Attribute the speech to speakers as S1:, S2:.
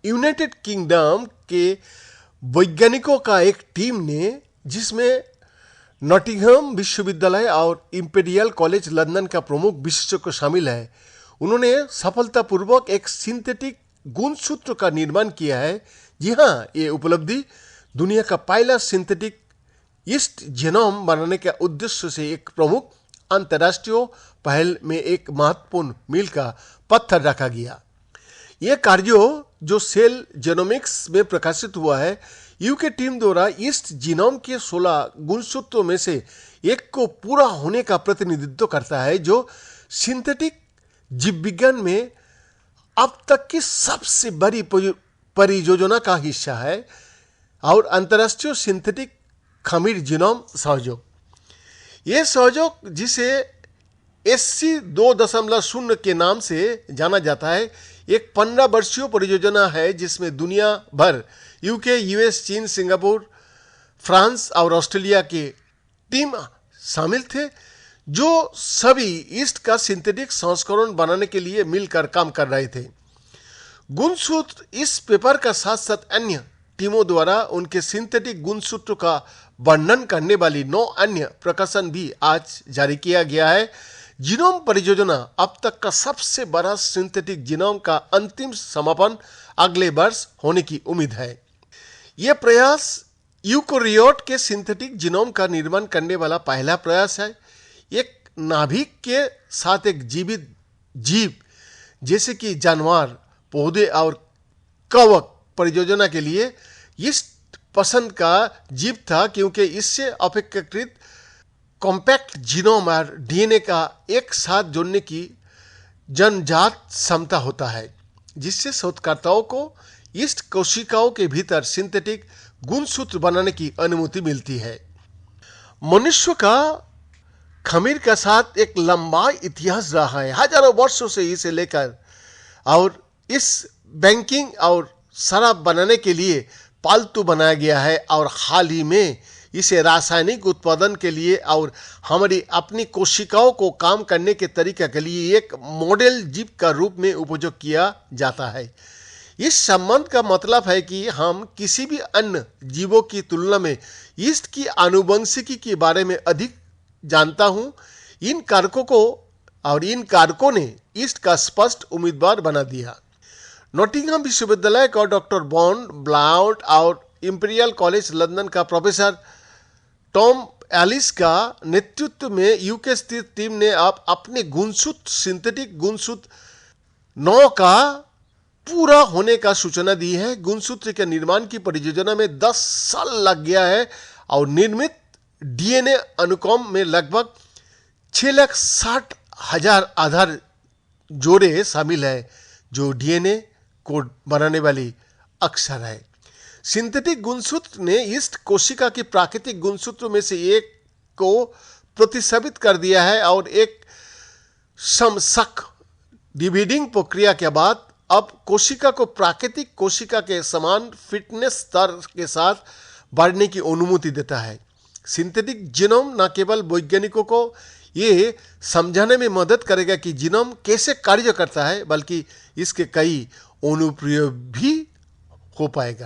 S1: United kingdom के वैज्ञानिकों का एक टीम ने, जिसमें नॉटिंघम विश्वविद्यालय और इंपीरियल कॉलेज लंदन का प्रमुख विशेषज्ञ शामिल है, उन्होंने सफलतापूर्वक एक सिंथेटिक गुणसूत्र का निर्माण किया है। जी हाँ, ये उपलब्धि दुनिया का पहला सिंथेटिक ईस्ट जीनोम बनाने के उद्देश्य से एक प्रमुख अंतर्राष्ट्रीय पहल में एक महत्वपूर्ण मील का पत्थर रखा गया। यह कार्य जो सेल जेनोमिक्स में प्रकाशित हुआ है, यूके टीम द्वारा ईस्ट जीनोम के 16 गुणसूत्रों में से एक को पूरा होने का प्रतिनिधित्व करता है, जो सिंथेटिक जीव विज्ञान में अब तक की सबसे बड़ी परियोजना का हिस्सा है और अंतर्राष्ट्रीय सिंथेटिक खमीर जीनोम सहयोग। यह सहयोग, जिसे SC 2.0 के नाम से जाना जाता है, एक 15 वर्षीय परियोजना है जिसमें दुनिया भर यूके, US, चीन, सिंगापुर, फ्रांस और ऑस्ट्रेलिया के टीम शामिल थे, जो सभी ईस्ट का सिंथेटिक संस्करण बनाने के लिए मिलकर काम कर रहे थे। गुणसूत्र इस पेपर का साथ साथ अन्य टीमों द्वारा उनके सिंथेटिक गुणसूत्र का वर्णन करने वाली 9 अन्य प्रकाशन भी आज जारी किया गया है। जीनोम परियोजना अब तक का सबसे बड़ा सिंथेटिक जीनोम का अंतिम समापन अगले वर्ष होने की उम्मीद है। यह प्रयास यूकोरियोट के सिंथेटिक जीनोम का निर्माण करने वाला पहला प्रयास है। एक नाभिक के साथ एक जीवित जीव जैसे कि जानवर, पौधे और कवक परियोजना के लिए ईस्ट पसंद का जीव था, क्योंकि इससे अपेक्षाकृत कॉम्पैक्ट जीनोम और DNA का एक साथ जोड़ने की जन्मजात क्षमता होता है, जिससे शोधकर्ताओं को ईस्ट कोशिकाओं के भीतर सिंथेटिक गुणसूत्र बनाने की अनुमति मिलती है। मनुष्य का खमीर के साथ एक लंबा इतिहास रहा है, हजारों वर्षों से इसे लेकर, और इस बैंकिंग और शराब बनाने के लिए पालतू बनाया गया है और हाल ही में इसे रासायनिक उत्पादन के लिए और हमारी अपनी कोशिकाओं को काम करने के तरीके के लिए एक मॉडल जीव का रूप में उपयोग किया जाता है। इस संबंध का मतलब है कि हम किसी भी अन्य जीवों की तुलना में ईस्ट की आनुवंशिकी के बारे में अधिक जानता हूं। इन कारकों ने ईस्ट का स्पष्ट उम्मीदवार बना दिया। नॉटिंघम विश्वविद्यालय का डॉक्टर बॉन्ड ब्लाउट और इंपीरियल कॉलेज लंदन का प्रोफेसर टॉम एलिस का नेतृत्व में यूके स्थित टीम ने अब अपने सिंथेटिक गुणसूत्र 9 का पूरा होने का सूचना दी है। गुणसूत्र के निर्माण की परियोजना में 10 साल लग गया है और निर्मित DNA अनुक्रम में लगभग 6,60,000 आधार जोड़े शामिल है, जो DNA कोड बनाने वाली अक्षर है। सिंथेटिक गुणसूत्र ने ईस्ट कोशिका की प्राकृतिक गुणसूत्रों में से एक को प्रतिस्थापित कर दिया है और एक समशक डिविडिंग प्रक्रिया के बाद अब कोशिका को प्राकृतिक कोशिका के समान फिटनेस स्तर के साथ बढ़ने की अनुमति देता है। सिंथेटिक जीनोम न केवल वैज्ञानिकों को ये समझाने में मदद करेगा कि जीनोम कैसे कार्य करता है, बल्कि इसके कई अनुप्रयोग भी हो पाएगा।